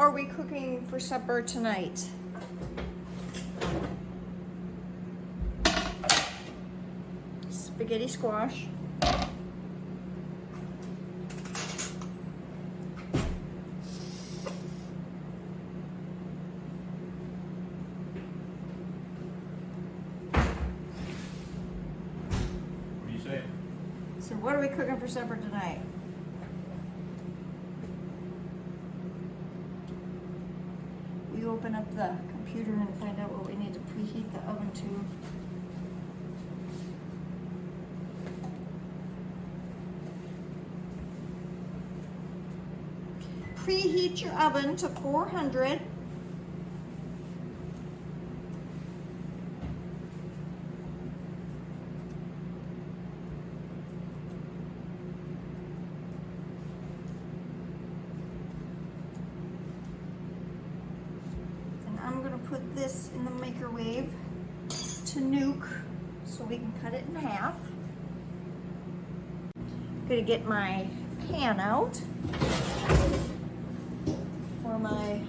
are we cooking for supper tonight? Spaghetti squash. What do you say? So what are we cooking for supper tonight? We open up the computer and find out what we need to preheat the oven to. Preheat your oven to 400. And I'm gonna put this in the microwave to nuke so we can cut it in half. Gonna get my pan out for my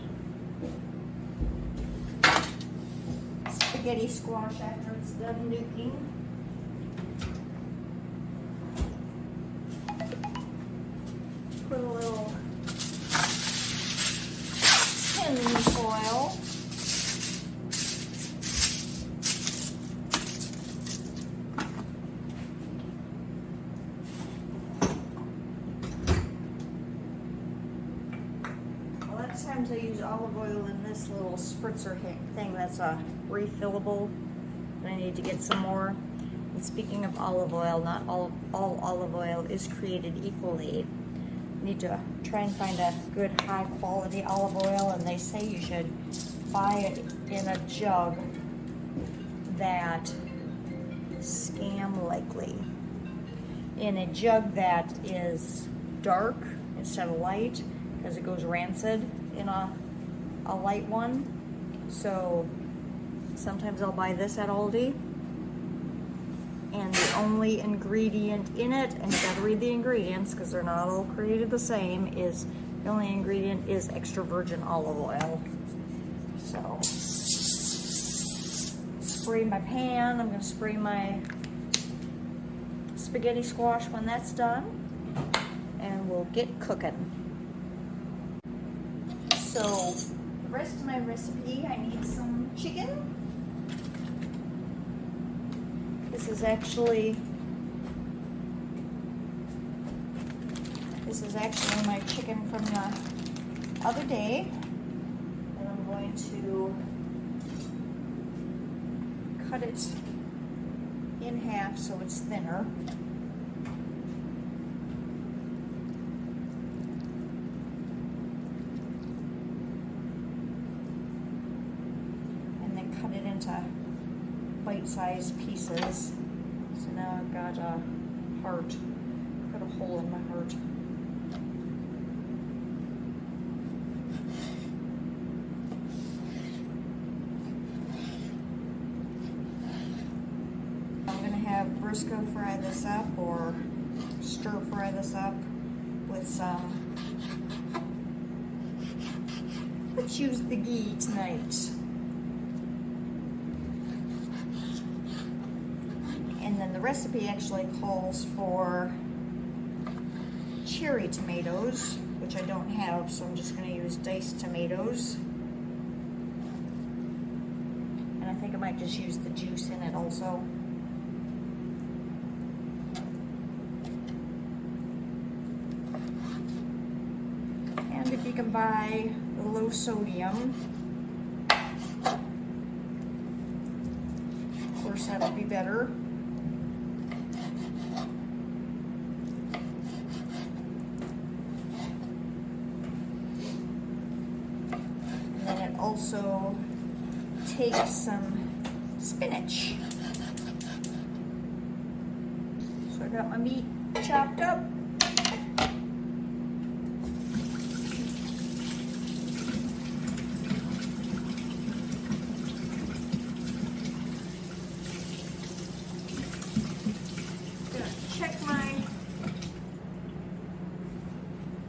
spaghetti squash after it's done nuking. Put a little tin foil. Sometimes I use olive oil in this little spritzer thing that's a refillable. I need to get some more. And speaking of olive oil, not all olive oil is created equally. You need to try and find a good high quality olive oil, and they say you should buy it in a jug that scam likely. In a jug that is dark instead of light, because it goes rancid in a light one. So sometimes I'll buy this at Aldi, and the only ingredient in it, and you gotta read the ingredients because they're not all created the same, is the only ingredient is extra virgin olive oil. So spray my pan. I'm gonna spray my spaghetti squash when that's done, and we'll get cooking. So the rest of my recipe, I need some chicken. This is actually my chicken from the other day, and I'm going to cut it in half so it's thinner. Cut it into bite-sized pieces. So now I've got a heart, got a hole in my heart. I'm gonna have Briscoe fry this up, or stir fry this up with some, let's use the ghee tonight. And then the recipe actually calls for cherry tomatoes, which I don't have, so I'm just going to use diced tomatoes. And I think I might just use the juice in it also. And if you can buy low sodium, of course that'll be better. Also take some spinach. So I got my meat chopped up. Gonna check my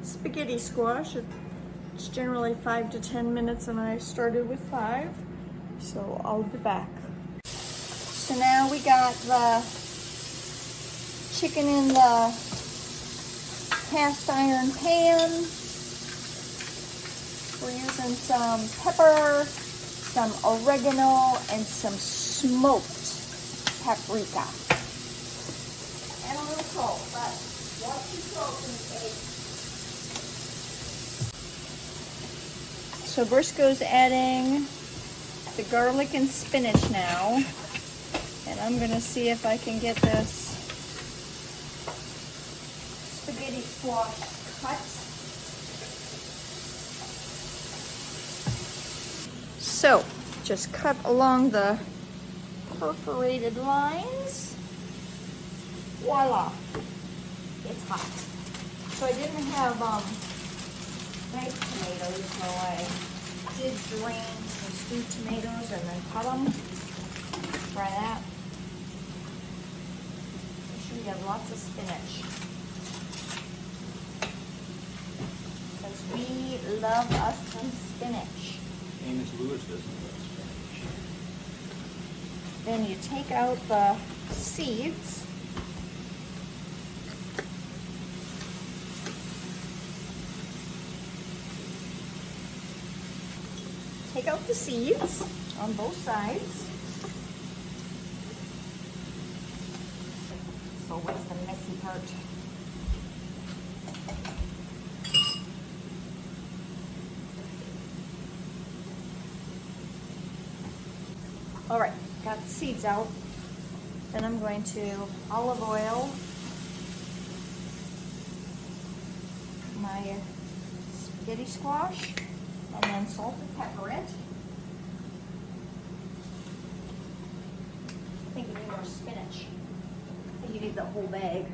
spaghetti squash. It's generally 5 to 10 minutes and I started with 5. So I'll be back. So now we got the chicken in the cast iron pan. We're using some pepper, some oregano, and some smoked paprika. And a little salt, but watch your salt intake. So Briscoe's adding the garlic and spinach now. And I'm gonna see if I can get this spaghetti squash cut. So, just cut along the perforated lines. Voila! It's hot. So I didn't have baked tomatoes, so I did drain some sweet tomatoes and then cut them. Try that. Make sure you have lots of spinach. Because we love us some spinach. Amos Lewis doesn't love spinach. Then you take out the seeds. Take out the seeds on both sides. So what's the messy part? All right, got the seeds out. Then I'm going to olive oil my spaghetti squash and then salt and pepper it. I think you need more spinach. I think you need the whole bag.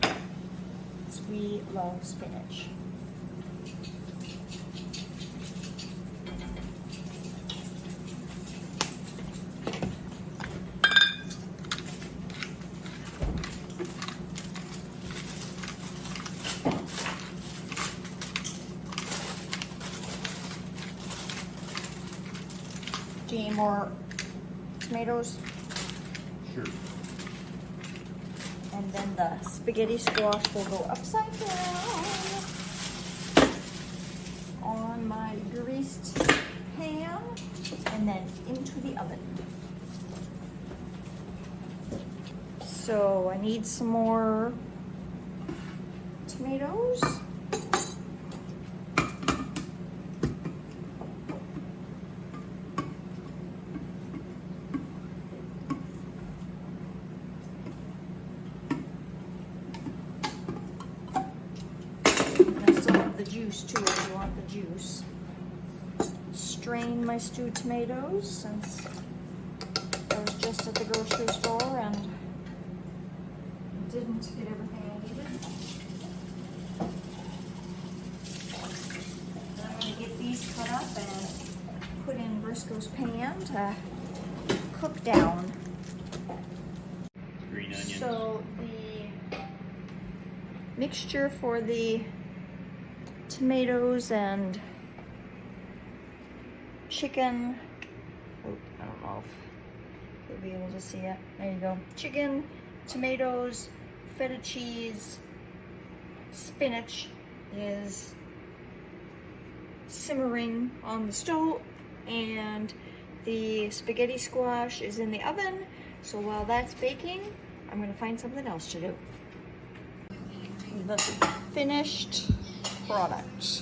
Because we love spinach. Do you need more tomatoes? Sure. And then the spaghetti squash will go upside down on my greased pan and then into the oven. So I need some more tomatoes. Juice too if you want the juice. Strain my stewed tomatoes since I was just at the grocery store and didn't get everything I needed. Then I'm going to get these cut up and put in Briscoe's pan to cook down. Green onions. So the mixture for the tomatoes and chicken. Oh, I don't know if you'll be able to see it. There you go. Chicken, tomatoes, feta cheese, spinach is simmering on the stove, and the spaghetti squash is in the oven. So while that's baking, I'm going to find something else to do. The finished product.